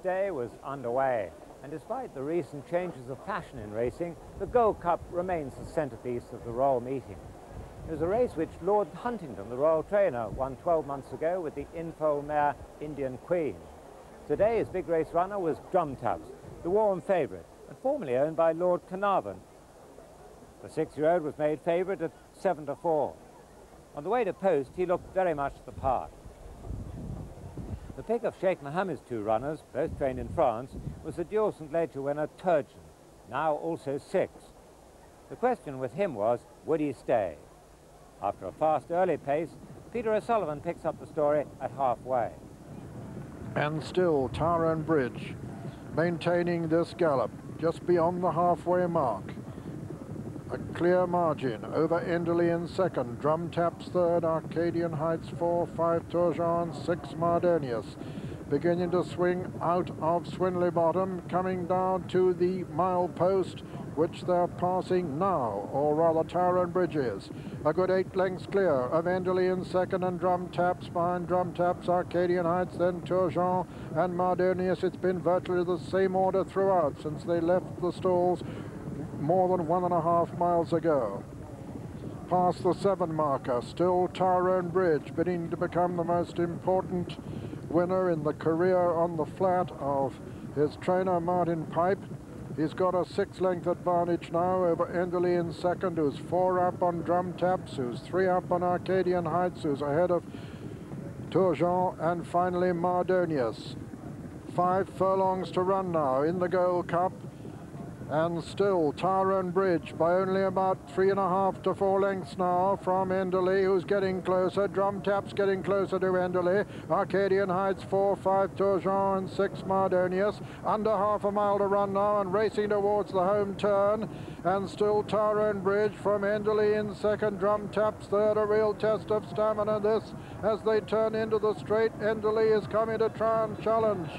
day was underway, and despite the recent changes of fashion in racing, the Gold Cup remains the centrepiece of the Royal meeting. It was a race which Lord Huntingdon, the Royal trainer, won 12 months ago with the infoal mare Indian Queen. Today's big race runner was Drum Taps, the warm favourite, and formerly owned by Lord Carnarvon. The 6-year-old was made favourite at 7-4. On the way to post, he looked very much the part. The pick of Sheikh Mohammed's two runners, both trained in France, was the dual St. Leger winner Turgeon, now also 6. The question with him was, would he stay? After a fast early pace, Peter O'Sullivan picks up the story at halfway. And still Tyrone Bridge maintaining this gallop just beyond the halfway mark. A clear margin over Enderley in second, Drum Taps third, Arcadian Heights 4, 5 Turgeon, 6 Mardonius. Beginning to swing out of Swinley Bottom, coming down to the mile post, which they're passing now, or rather Tyrone Bridge is. A good 8 lengths clear of Enderley in second and Drum Taps. Behind Drum Taps, Arcadian Heights, then Turgeon and Mardonius. It's been virtually the same order throughout since they left the stalls more than 1.5 miles ago. Past the 7 marker, still Tyrone Bridge, bidding to become the most important winner in the career on the flat of his trainer Martin Pipe. He's got a 6-length advantage now over Enderley in second, who's 4 up on Drum Taps, who's 3 up on Arcadian Heights, who's ahead of Turgeon, and finally Mardonius. 5 furlongs to run now in the Gold Cup. And still Tyrone Bridge by only about 3.5 to 4 lengths now from Enderley, who's getting closer. Drum Taps getting closer to Enderley. Arcadian Heights 4, 5 Turgeon and 6 Mardonius. Under half a mile to run now and racing towards the home turn. And still Tyrone Bridge from Enderley in second. Drum Taps third. A real test of stamina this as they turn into the straight. Enderley is coming to try and challenge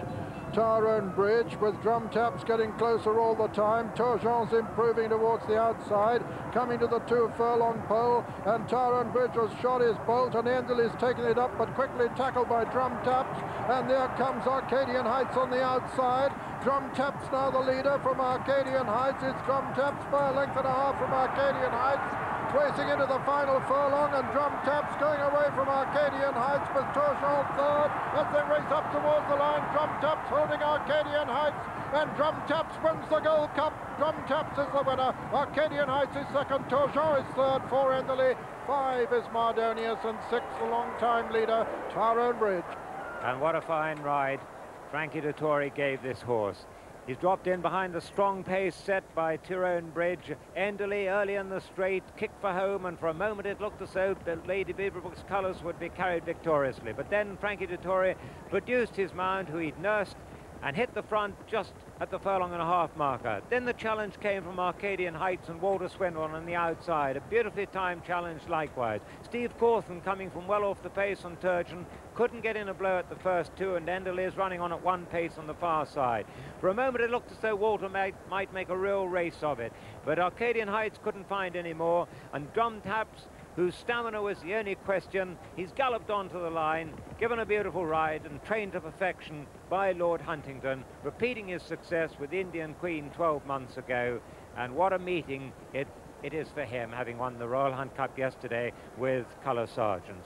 Tyrone Bridge, with Drum Taps getting closer all the time. Turgeon's improving towards the outside, coming to the 2 furlong pole, and Tyrone Bridge has shot his bolt, and Enderley's taken it up, but quickly tackled by Drum Taps, and there comes Arcadian Heights on the outside. Drum Taps now the leader from Arcadian Heights. It's Drum Taps by 1.5 lengths from Arcadian Heights, racing into the final furlong, and Drum Taps going away from Arcadian Heights with Turgeon third as they race up towards the line. Drum Taps holding Arcadian Heights, and Drum Taps wins the Gold Cup. Drum Taps is the winner. Arcadian Heights is second. Turgeon is third. 4 Enderley, 5 is Mardonius, and 6 the long-time leader Tyrone Bridge. And what a fine ride Frankie Dettori gave this horse. He's dropped in behind the strong pace set by Tyrone Bridge. Enderley early in the straight, kicked for home, and for a moment it looked as though the Lady Beaverbrook's colours would be carried victoriously. But then Frankie Dettori produced his mount, who he'd nursed, and hit the front just at the 1.5 marker. Then the challenge came from Arcadian Heights and Walter Swindle on the outside. A beautifully timed challenge likewise. Steve Cawthon, coming from well off the pace on Turgeon, couldn't get in a blow at the first 2, and Enderley is running on at 1 pace on the far side. For a moment it looked as though Walter might make a real race of it, but Arcadian Heights couldn't find any more, and Drum Taps, whose stamina was the only question, he's galloped onto the line, given a beautiful ride and trained to perfection by Lord Huntingdon, repeating his success with Indian Queen 12 months ago. And what a meeting it is for him, having won the Royal Hunt Cup yesterday with Colour Sergeant.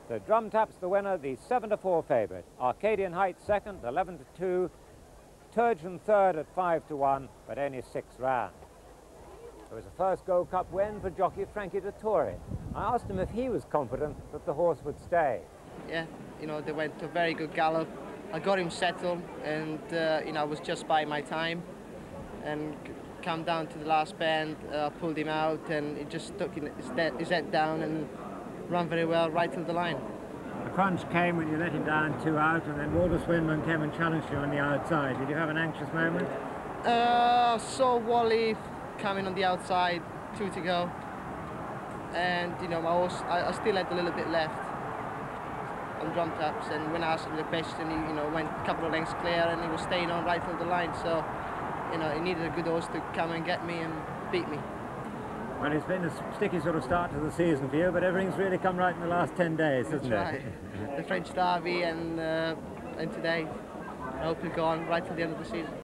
So Drum Taps the winner, the 7-4 favourite. Arcadian Heights second, 11-2. Turgeon third at 5-1, but only 6 ran. It was the first Gold Cup win for jockey Frankie Dettori. I asked him if he was confident that the horse would stay. Yeah, you know, they went a very good gallop. I got him settled, and you know, I was just by my time, and come down to the last bend, pulled him out, and he just stuck his head down and ran very well right to the line. The crunch came when you let him down 2 out, and then Walter Swindle came and challenged you on the outside. Did you have an anxious moment? Saw Wally coming on the outside, 2 to go, and you know, my horse, I still had a little bit left on Drum Taps, and when I asked him the question, he, you know, went a couple of lengths clear, and he was staying on right on the line. So, you know, he needed a good horse to come and get me and beat me. Well, it's been a sticky sort of start to the season for you, but everything's really come right in the last 10 days, hasn't it? That's right. The French Derby and today. I hope he'll go on right till the end of the season.